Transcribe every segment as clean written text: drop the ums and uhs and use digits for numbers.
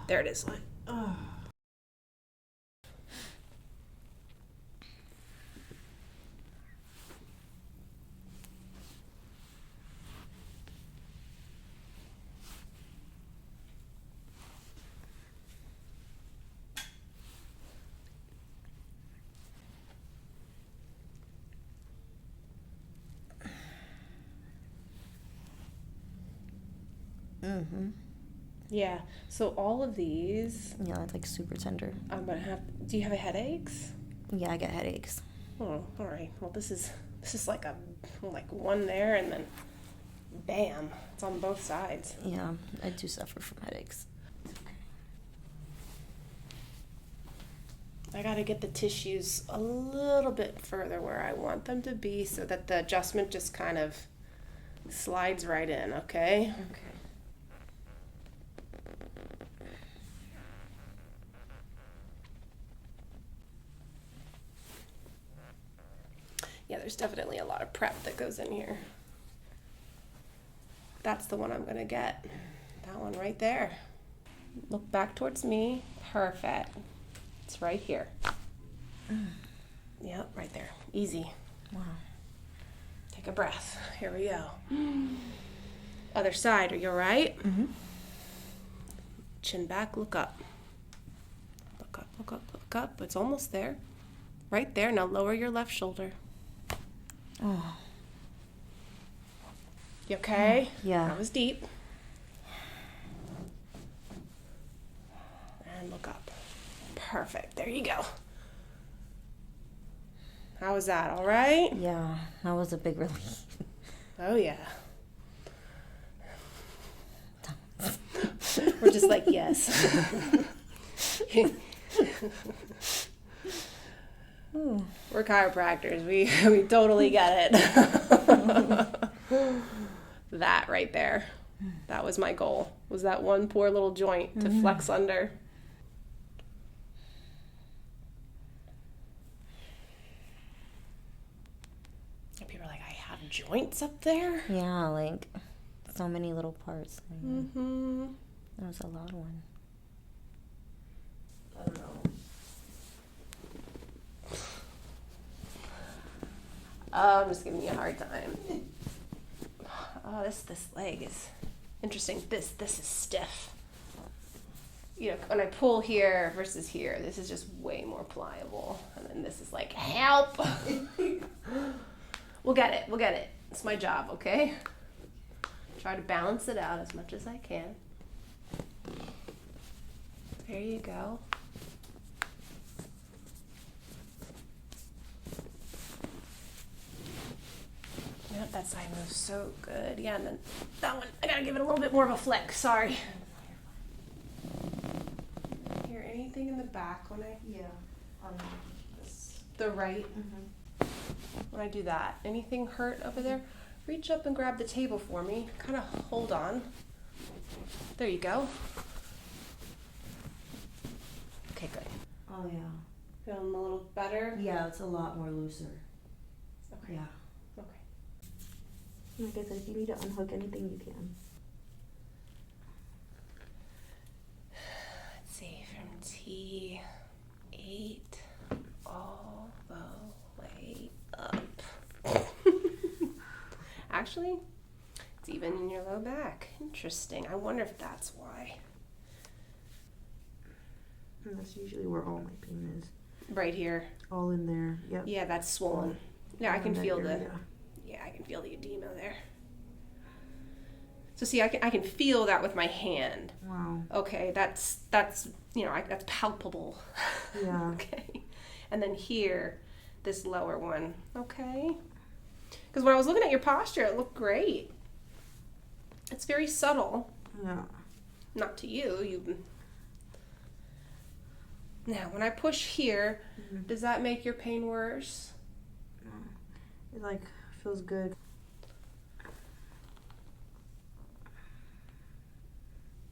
there it is. Like, oh. Mm-hmm. Yeah, so all of these, Yeah, it's like super tender. I'm gonna have, do you have headaches? Yeah, I get headaches. Oh, all right. Well, this is like one there and then bam, it's on both sides. Yeah, I do suffer from headaches. I gotta get the tissues a little bit further where I want them to be so that the adjustment just kind of slides right in, okay? Okay. Yeah, there's definitely a lot of prep that goes in here. That's the one I'm gonna get. That one right there. Look back towards me. Perfect. It's right here. Yep, right there. Easy. Wow. Take a breath. Here we go. Other side. Are you all right? Mm-hmm. Chin back. Look up. Look up, look up, look up. It's almost there. Right there. Now lower your left shoulder. Oh. You okay? Yeah. That was deep. And look up. Perfect. There you go. How was that? All right? Yeah, that was a big relief. Oh, yeah. We're just like, yes. We're chiropractors. We totally get it. That right there. That was my goal. Was that one poor little joint to flex under. And people are like, I have joints up there? Yeah, like so many little parts. Mm-hmm. That was a loud one. I don't know. Oh, I'm just giving you a hard time. Oh, this leg is interesting. This is stiff. You know, when I pull here versus here, this is just way more pliable. And then this is like, help! We'll get it. We'll get it. It's my job, okay? Try to balance it out as much as I can. There you go. Yep, that side moves so good. Yeah, and then that one, I gotta give it a little bit more of a flick. Sorry. Hear anything in the back when I? Yeah. The right. Mm-hmm. When I do that, anything hurt over there? Reach up and grab the table for me. Kind of hold on. There you go. Okay, good. Oh yeah. Feeling a little better? Yeah, it's a lot more looser. Okay. Yeah. Okay. Like I said, if you need to unhook anything, you can. Let's see, from T8 all the way up. Actually, it's even in your low back. Interesting. I wonder if that's why. And that's usually where all my pain is. Right here. All in there. Yep. Yeah, that's swollen. Yeah, I can feel area. I can feel the edema there. So see, I can feel that with my hand. Wow. Okay, that's that's palpable. Yeah. Okay. And then here, this lower one. Okay. Because when I was looking at your posture, it looked great. It's very subtle. Yeah. Not to you. Now, when I push here, does that make your pain worse? No. It like feels good.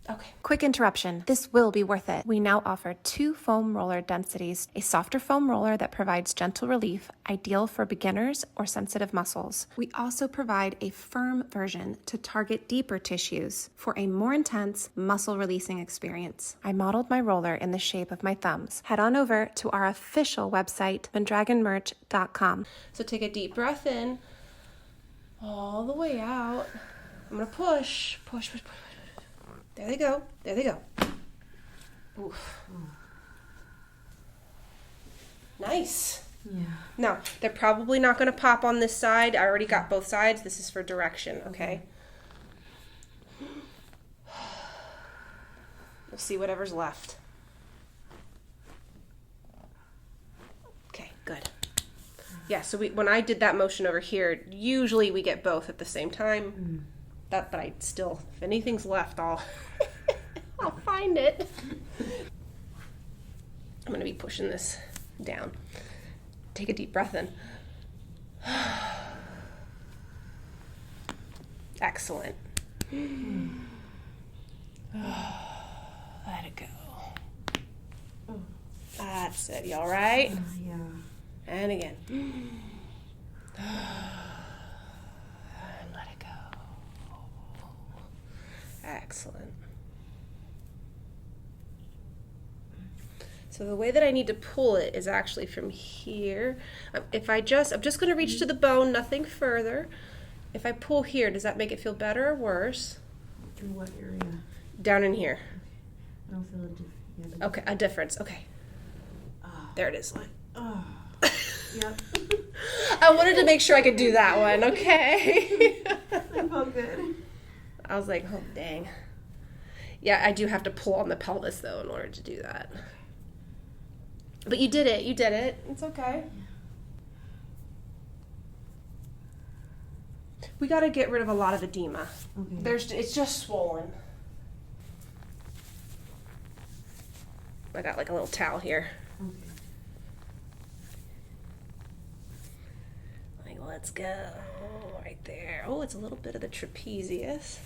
Okay. Quick interruption. This will be worth it. We now offer 2 foam roller densities, a softer foam roller that provides gentle relief, ideal for beginners or sensitive muscles. We also provide a firm version to target deeper tissues for a more intense muscle releasing experience. I modeled my roller in the shape of my thumbs. Head on over to our official website, pendragonmerch.com. So take a deep breath in, all the way out. I'm gonna push, push, push, push. There they go. There they go. Oof. Nice. Yeah. Now, they're probably not going to pop on this side. I already got both sides. This is for direction, okay? We'll see whatever's left. Okay, good. Yeah, so when I did that motion over here, usually we get both at the same time. But I still, if anything's left, I'll find it. I'm gonna be pushing this down. Take a deep breath in. Excellent. Let it go. That's it. You all right? Yeah. And again. And let it go. Excellent. So the way that I need to pull it is actually from here. I'm just going to reach to the bone, nothing further. If I pull here, does that make it feel better or worse? In what area? Down in here. I don't feel a difference. Yeah, Okay, a difference. Okay. There it is. Yep. I wanted to make sure I could do that one, okay? I felt good. I was like, oh, dang. Yeah, I do have to pull on the pelvis, though, in order to do that. But you did it. You did it. It's okay. We got to get rid of a lot of edema. Okay. It's just swollen. I got like a little towel here. Okay. Like, let's go. Right there. Oh, it's a little bit of the trapezius.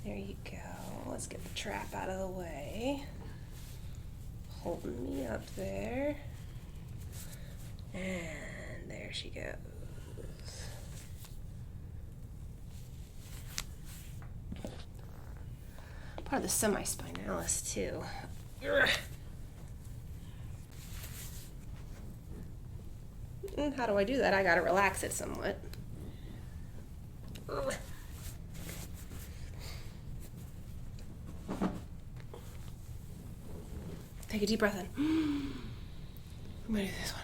There you go. Let's get the trap out of the way. Holding me up there. And there she goes. Part of the semi-spinalis too. And how do I do that? I gotta relax it somewhat. Take a deep breath in. I'm gonna do this one.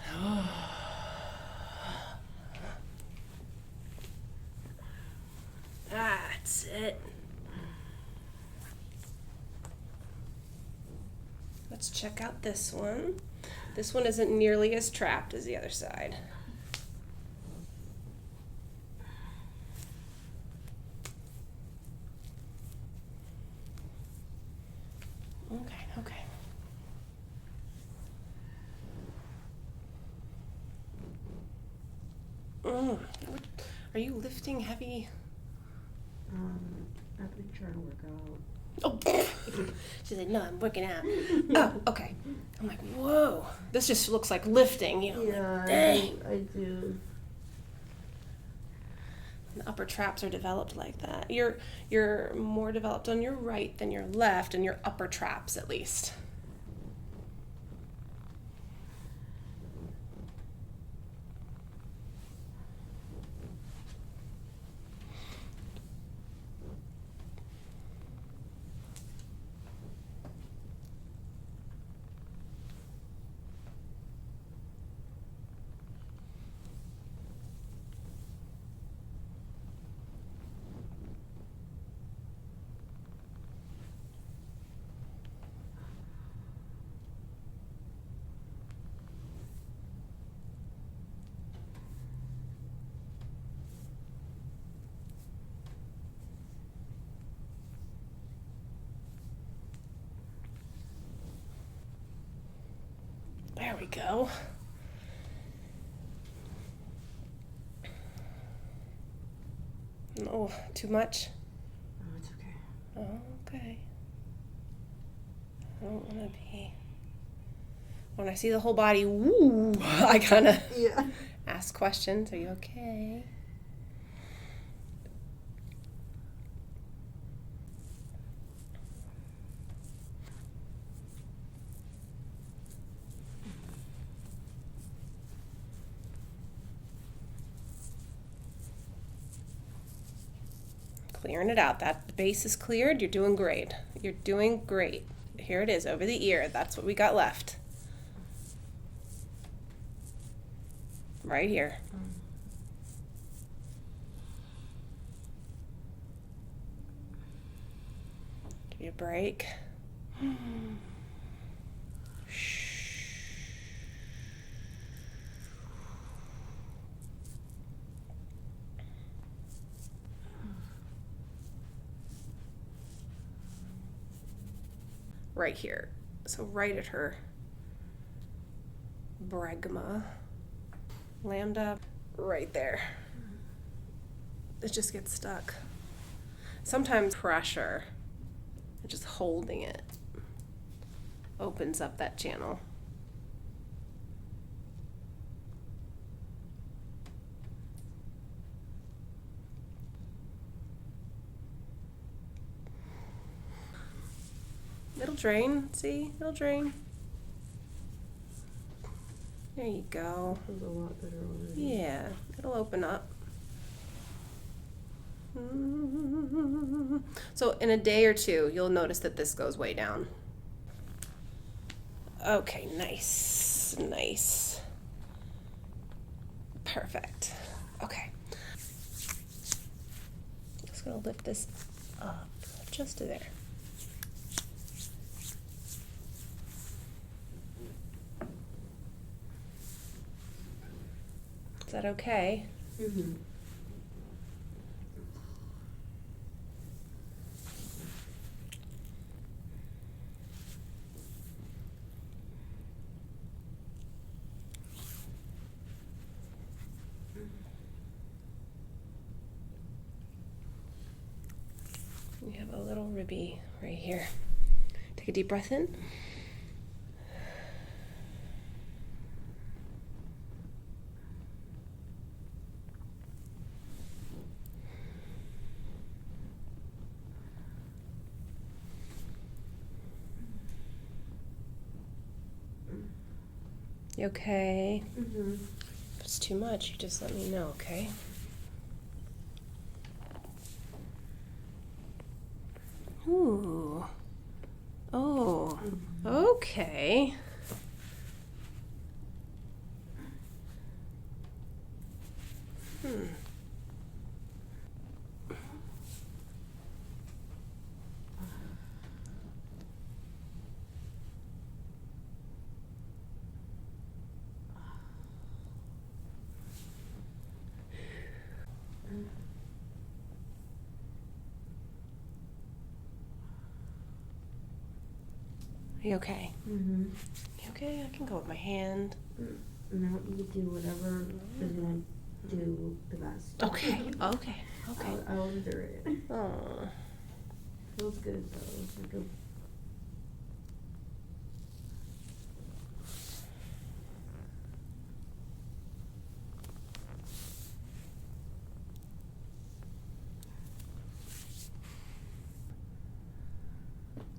That's it. Let's check out this one. This one isn't nearly as trapped as the other side. Okay. Are you lifting heavy? I've been trying to work out. Oh, she's like, no, I'm working out. Oh, okay. I'm like, whoa. This just looks like lifting, you know. Yeah, Like, dang. I do. The upper traps are developed like that. You're more developed on your right than your left, and your upper traps at least. There we go. No, too much? Oh, it's okay. Oh, okay. I don't want to be. When I see the whole body, woo, I kind of ask questions. Are you okay? Clearing it out. That base is cleared. You're doing great. You're doing great. Here it is, over the ear. That's what we got left. Right here. Give you a break. Right here. So right at her bregma. Lambda, right there. It just gets stuck. Sometimes pressure, just holding it, opens up that channel. It'll drain, see? It'll drain. There you go. That feels a lot better already. Yeah, it'll open up. So in a day or two, you'll notice that this goes way down. Okay, nice, nice. Perfect. Okay. Just gonna lift this up just to there. Is that okay? Mm-hmm. You have a little ribby right here. Take a deep breath in. You okay? Mm-hmm. If it's too much, you just let me know, okay? Ooh. Oh. Okay. Are you okay? Mm-hmm. You okay? I can go with my hand. No, you do whatever is gonna do the best. Okay. Okay. Okay. I'll endure it. Oh. Feels good though. Like a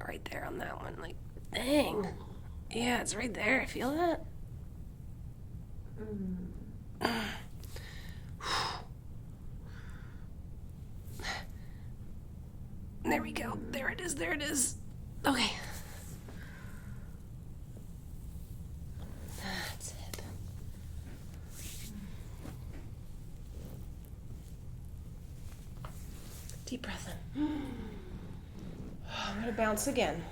Right there on that one. Like, dang. Yeah, it's right there. I feel that. There we go. There it is. There it is. Okay. That's it. Deep breath in. I'm going to bounce again.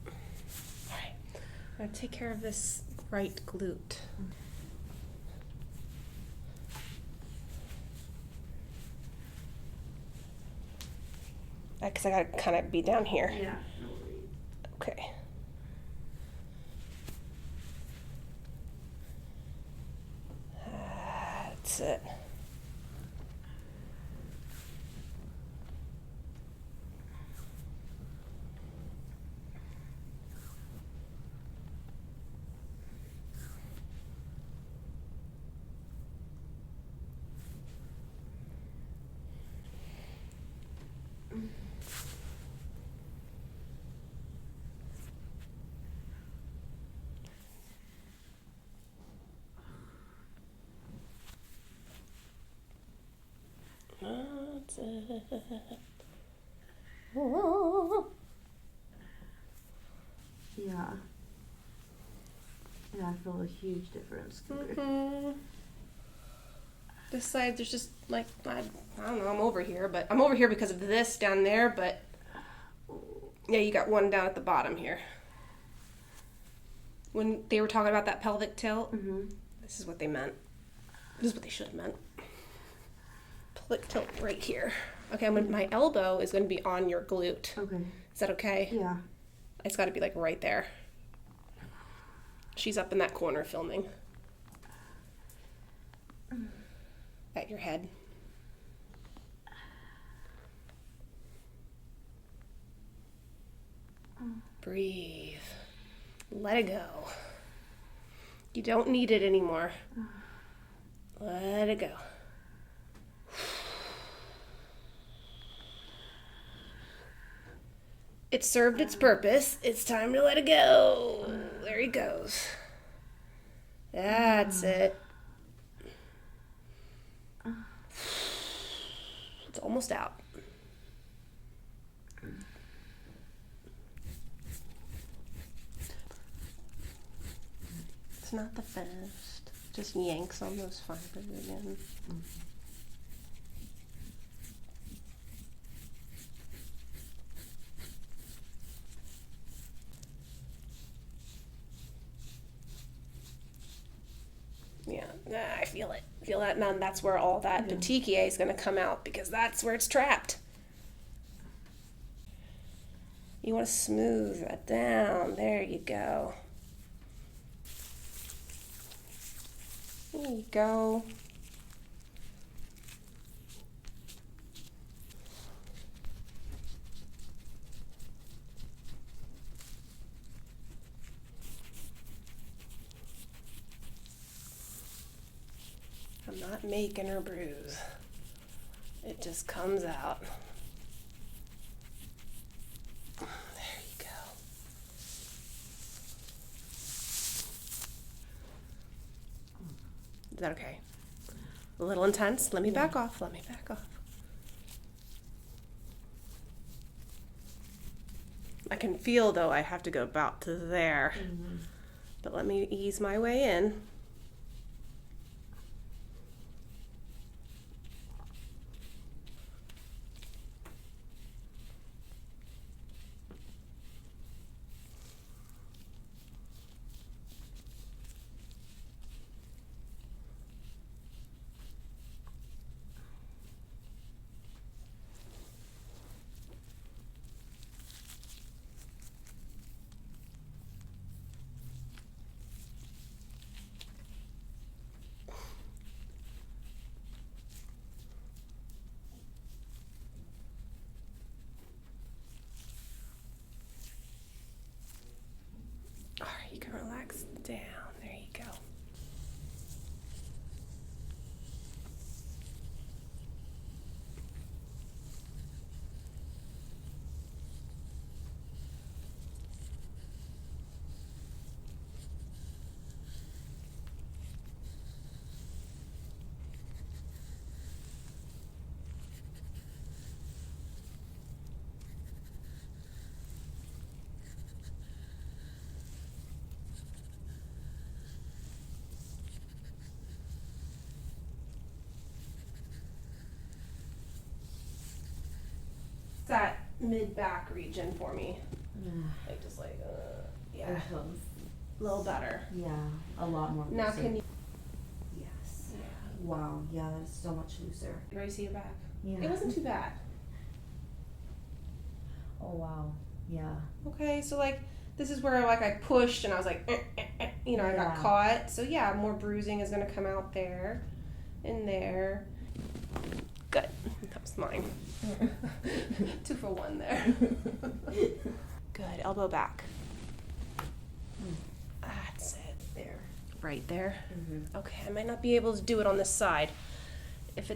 All right. I'm going to take care of this right glute. Because I got to kind of be down here. yeah. Okay. That's it. That's it. Oh. Yeah. Yeah, I feel a huge difference. This side, there's just like, I don't know, I'm over here, but I'm over here because of this down there, but yeah, you got one down at the bottom here. When they were talking about that pelvic tilt, this is what they meant. This is what they should have meant. Pelvic tilt right here. Okay, my elbow is going to be on your glute. Okay. Is that okay? Yeah. It's got to be like right there. She's up in that corner filming. At your head. Breathe. Let it go. You don't need it anymore. Let it go. It served its purpose. It's time to let it go. There he goes. That's it. It's almost out. It's not the best. Just yanks on those fibers again. Yeah, I feel it. Feel that, and that's where all that petechiae is going to come out, because that's where it's trapped. You want to smooth that down. There you go. There you go. I'm not making her bruise. It just comes out. There you go. Is that okay? A little intense? Let me back off. Let me back off. I can feel, though, I have to go about to there. But let me ease my way in. You can relax down. There you go. That mid-back region for me. Like, just like, yeah. A little better. Yeah, a lot more. Now looser. can you... Yes. Yeah. Wow, yeah, that's so much looser. You ready to see your back? Yeah. It wasn't too bad. Oh, wow. Yeah. Okay, so like, this is where like I pushed and I was like, I got Yeah. caught. So yeah, more bruising is going to come out there. in there. Good. That was mine. 2 for 1 there. Good. Elbow back. That's it. There. Right there. Mm-hmm. Okay, I might not be able to do it on this side. If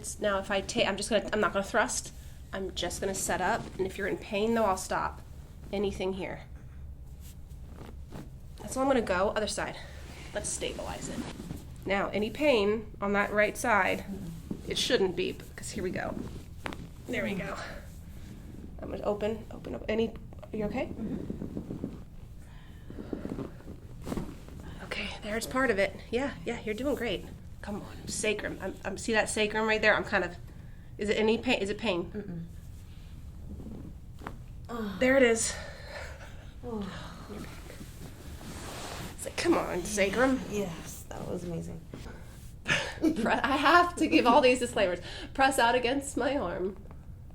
I take, I'm not gonna thrust. I'm just gonna set up, and if you're in pain though, I'll stop. Anything here. That's all I'm gonna go. Other side. Let's stabilize it. Now, any pain on that right side, it shouldn't be, because here we go. There we go. I'm gonna open up. Are you okay? Okay, there's part of it. Yeah, you're doing great. Come on, sacrum. I'm see that sacrum right there? I'm kind of, is it any pain? Is it pain? There it is. Oh. It's like, come on, sacrum. Yes, that was amazing. I have to give all these disclaimers. Press out against my arm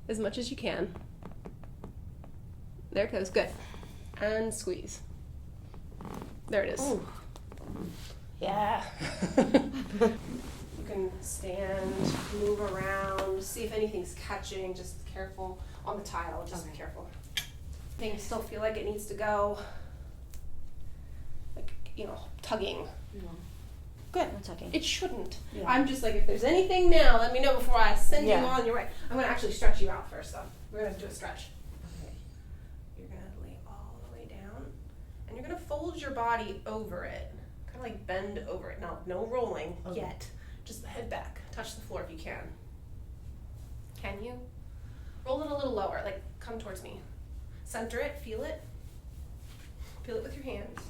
as much as you can. There it goes. Good. And squeeze. There it is. Oh. Yeah. You can stand, move around, see if anything's catching. Just careful on the tile. Just be careful. Things still feel like it needs to go. Like, tugging. No. Good. It's okay. It shouldn't. Yeah. I'm just like, if there's anything now, let me know before I send you Yeah. on your way. I'm going to actually stretch you out first, though. We're going to do a stretch. Okay. You're going to lay all the way down, and you're going to fold your body over it. Kind of like bend over it. Now, no rolling yet. Just the head back. Touch the floor if you can. Can you? Roll it a little lower. Like, come towards me. Center it. Feel it. Feel it with your hands.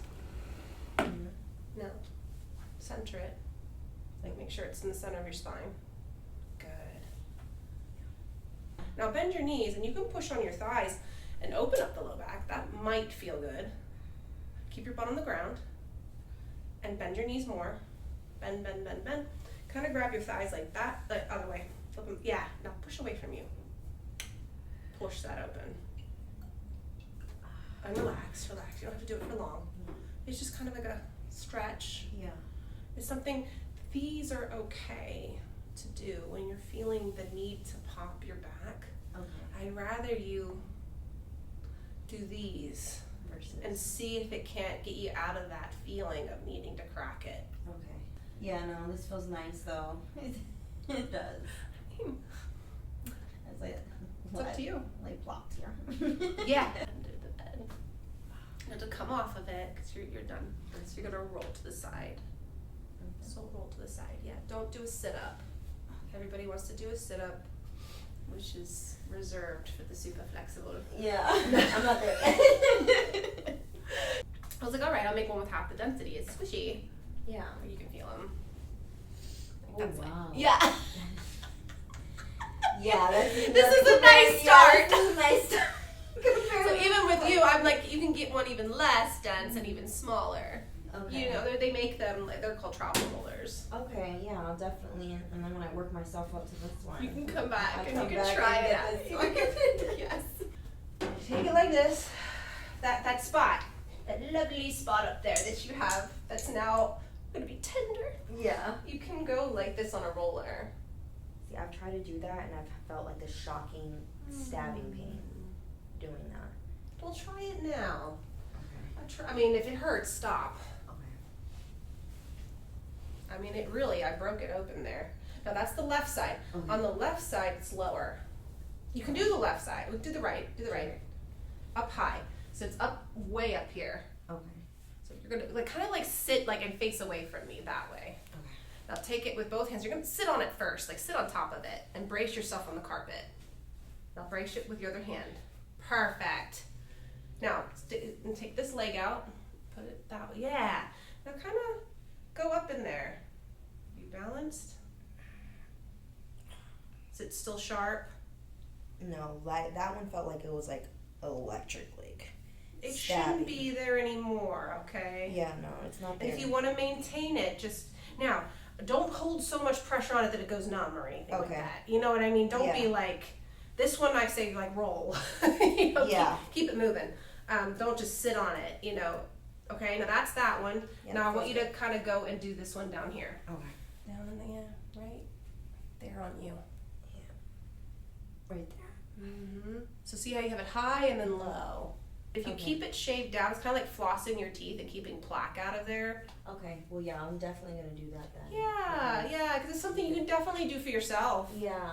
No. Center it. Like, make sure it's in the center of your spine. Good. Now bend your knees, and you can push on your thighs and open up the low back. That might feel good. Keep your butt on the ground and bend your knees more. Bend, bend, bend, bend. Kind of grab your thighs like that, the other way. Flip them. Yeah, now push away from you. Push that open. And relax, relax. You don't have to do it for long. It's just kind of like a stretch. Yeah. It's something, these are okay to do when you're feeling the need to pop your back. Okay. I'd rather you do these Versus. and see if it can't get you out of that feeling of needing to crack it. Okay. Yeah, no, this feels nice though. It does. It's like, It's up to you. Like plopped here. Yeah. Under the bed. You have to come off of it because you're done. So you're going to roll to the side. So roll to the side, yeah. Don't do a sit-up. Everybody wants to do a sit-up, which is reserved for the super flexible. Yeah, I'm not there. I was like, all right, I'll make one with half the density. It's squishy. Yeah. Or you can feel them. Oh, wow. Yeah. Yeah, This is a nice start. This is a nice start. So even with you, I'm like, you can get one even less dense and even smaller. Okay. You know, they make them, like, they're called travel rollers. Okay, yeah, I'll definitely, and then when I work myself up to this one. You can come back I'll and come you can back try and it get out. this one. Yes. Take it like this. That spot, that lovely spot up there that you have, that's now gonna be tender. Yeah. You can go like this on a roller. See, I've tried to do that and I've felt like the shocking stabbing pain doing that. Well, try it now. Okay. I mean, if it hurts, stop. Okay. I mean, I broke it open there. Now that's the left side. Okay. On the left side, it's lower. You can do the left side. Do the right. Up high. So it's way up here. Okay. So you're gonna kind of sit and face away from me that way. Okay. Now take it with both hands. You're gonna sit on it first, sit on top of it, and brace yourself on the carpet. Now brace it with your other hand. Perfect. Now take this leg out. Put it that way. Yeah. Now kind of go up in there. Be balanced. Is it still sharp? No, that one felt like it was like electric, like It stabby. shouldn't be there anymore, okay? Yeah, no, it's not there. And if you want to maintain it, now, don't hold so much pressure on it that it goes numb or anything like Okay. that. You know what I mean? Don't be Yeah. like, this one I say roll. Yeah. Keep it moving. Don't just sit on it, Okay, now that's that one. Yeah, now I want feels you to kind of go and do this one down here. Okay. Down in the, right? there on you. Right there. Mm-hmm. So see how you have it high and then low. If you keep it shaved down, it's kind of like flossing your teeth and keeping plaque out of there. Okay, well, yeah, I'm definitely gonna do that then. Yeah, because it's something you can definitely do for yourself. Yeah.